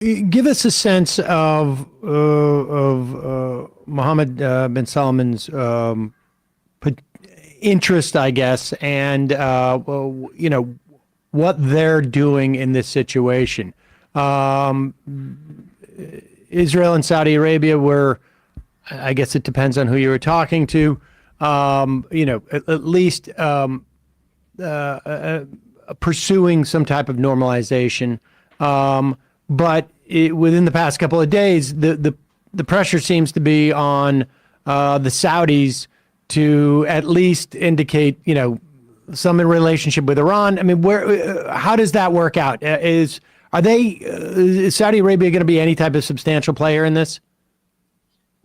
Give us a sense of Mohammed bin Salman's interest, I guess, and what they're doing in this situation. Israel and Saudi Arabia were, I guess it depends on who you were talking to, at least pursuing some type of normalization. But within the past couple of days, the pressure seems to be on the Saudis to at least indicate, some relationship with Iran. I mean, how does that work out? Is Saudi Arabia going to be any type of substantial player in this?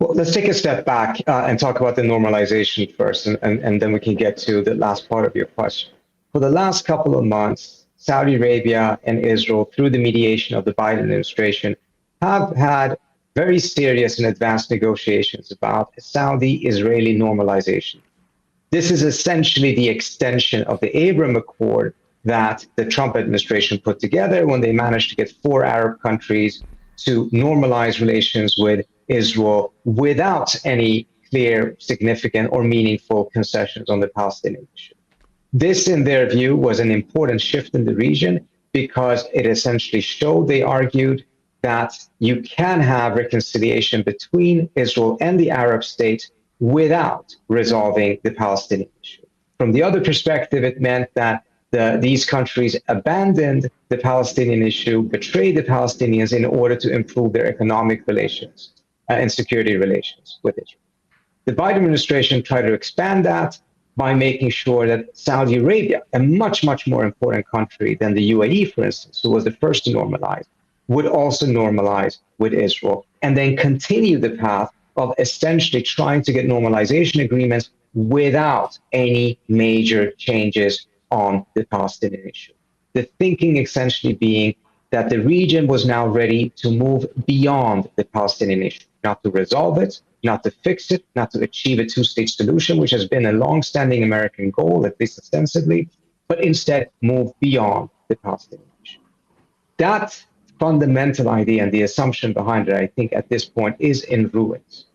Well, let's take a step back and talk about the normalization first, and then we can get to the last part of your question. For the last couple of months, Saudi Arabia and Israel, through the mediation of the Biden administration, have had very serious and advanced negotiations about Saudi-Israeli normalization. This is essentially the extension of the Abraham Accord that the Trump administration put together when they managed to get 4 Arab countries to normalize relations with Israel without any clear, significant, or meaningful concessions on the Palestinian issue. This, in their view, was an important shift in the region because it essentially showed, they argued, that you can have reconciliation between Israel and the Arab states without resolving the Palestinian issue. From the other perspective, it meant that these countries abandoned the Palestinian issue, betrayed the Palestinians in order to improve their economic relations and security relations with Israel. The Biden administration tried to expand that by making sure that Saudi Arabia, a much, much more important country than the UAE, for instance, who was the first to normalize, would also normalize with Israel and then continue the path of essentially trying to get normalization agreements without any major changes on the Palestinian issue. The thinking essentially being that the region was now ready to move beyond the Palestinian issue, not to resolve it, not to fix it, not to achieve a two-state solution, which has been a long-standing American goal, at least ostensibly, but instead move beyond the Palestinian issue. That fundamental idea and the assumption behind it, I think at this point is in ruins.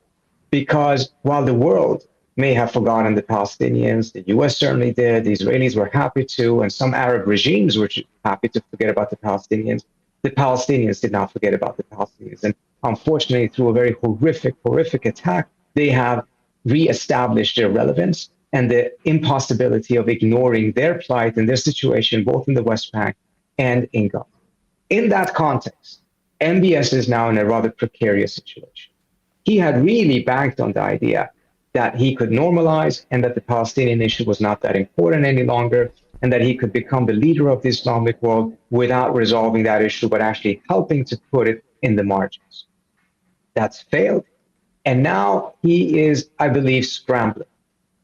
Because while the world may have forgotten the Palestinians, the US certainly did, the Israelis were happy to, and some Arab regimes were happy to forget about the Palestinians did not forget about the Palestinians. And unfortunately, through a very horrific attack, they have reestablished their relevance and the impossibility of ignoring their plight and their situation, both in the West Bank and in Gaza. In that context, MBS is now in a rather precarious situation. He had really banked on the idea that he could normalize and that the Palestinian issue was not that important any longer, and that he could become the leader of the Islamic world without resolving that issue, but actually helping to put it in the margins. That's failed. And now he is, I believe, scrambling.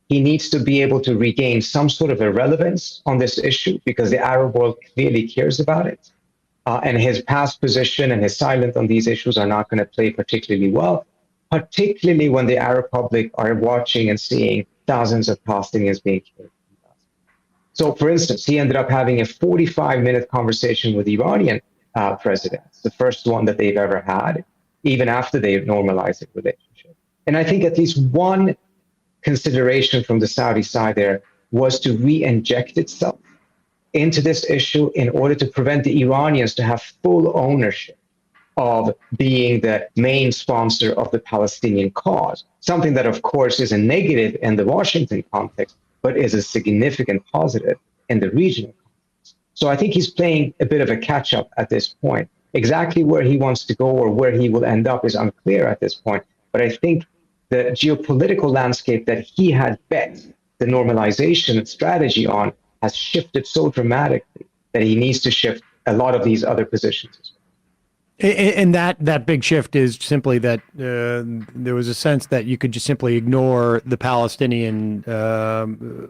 He needs to be able to regain some sort of a relevance on this issue because the Arab world clearly cares about it. And his past position and his silence on these issues are not going to play particularly well, particularly when the Arab public are watching and seeing thousands of Palestinians being killed. So, for instance, he ended up having a 45-minute conversation with the Iranian president, the first one that they've ever had, even after they've normalized the relationship. And I think at least one consideration from the Saudi side there was to re-inject itself into this issue in order to prevent the Iranians to have full ownership of being the main sponsor of the Palestinian cause, something that, of course, is a negative in the Washington context, but is a significant positive in the regional context. So I think he's playing a bit of a catch-up at this point. Exactly where he wants to go or where he will end up is unclear at this point. But I think the geopolitical landscape that he had bet the normalization strategy on has shifted so dramatically that he needs to shift a lot of these other positions as well. And that big shift is simply that there was a sense that you could just simply ignore the Palestinian, the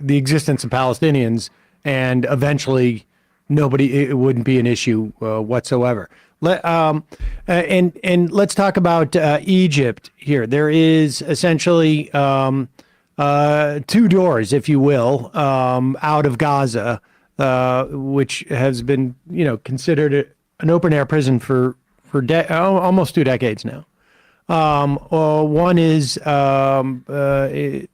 existence of Palestinians, and eventually it wouldn't be an issue whatsoever. And let's talk about Egypt here. There is essentially 2 doors, if you will, out of Gaza, which has been, considered an open air prison for almost 2 decades now. One is to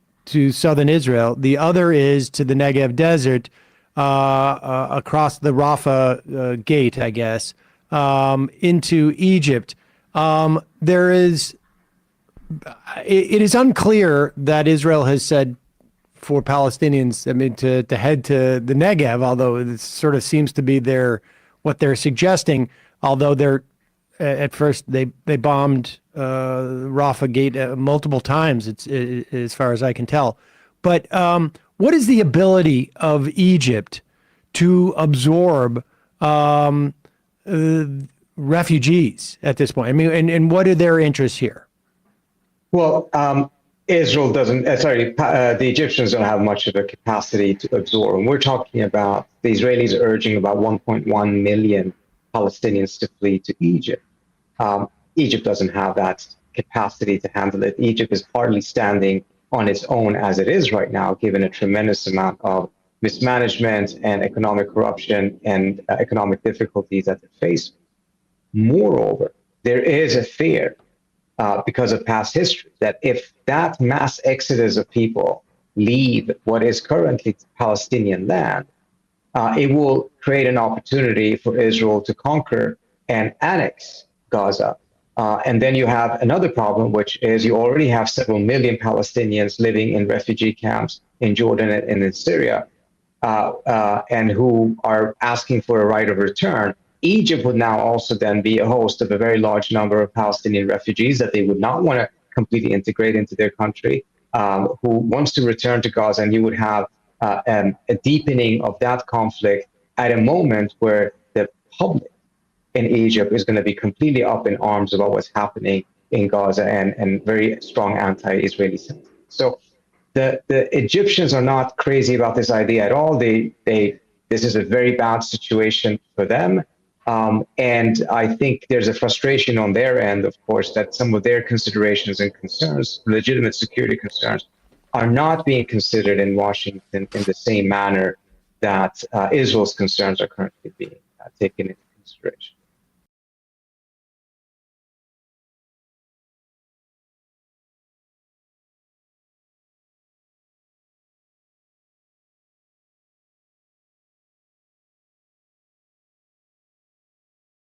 southern Israel. The other is to the Negev desert, across the Rafah gate, I guess, into Egypt. There is, it is unclear that Israel has said for Palestinians, I mean, to head to the Negev, although it sort of seems to be what they're suggesting, although they're, at first they bombed Rafah Gate multiple times, as far as I can tell. But what is the ability of Egypt to absorb refugees at this point? I mean, and what are their interests here? Well, Israel doesn't, the Egyptians don't have much of a capacity to absorb. And we're talking about the Israelis urging about 1.1 million Palestinians to flee to Egypt. Egypt doesn't have that capacity to handle it. Egypt is hardly standing on its own as it is right now, given a tremendous amount of mismanagement and economic corruption and economic difficulties that they face. Moreover, there is a fear because of past history that if that mass exodus of people leave what is currently Palestinian land, it will create an opportunity for Israel to conquer and annex Gaza. And then you have another problem, which is you already have several million Palestinians living in refugee camps in Jordan and in Syria, and who are asking for a right of return. Egypt would now also then be a host of a very large number of Palestinian refugees that they would not want to completely integrate into their country, who wants to return to Gaza, and you would have a deepening of that conflict at a moment where the public in Egypt is going to be completely up in arms about what's happening in Gaza and very strong anti-Israeli sentiment. So the Egyptians are not crazy about this idea at all. This is a very bad situation for them. And I think there's a frustration on their end, of course, that some of their considerations and concerns, legitimate security concerns, are not being considered in Washington in the same manner that Israel's concerns are currently being taken into consideration.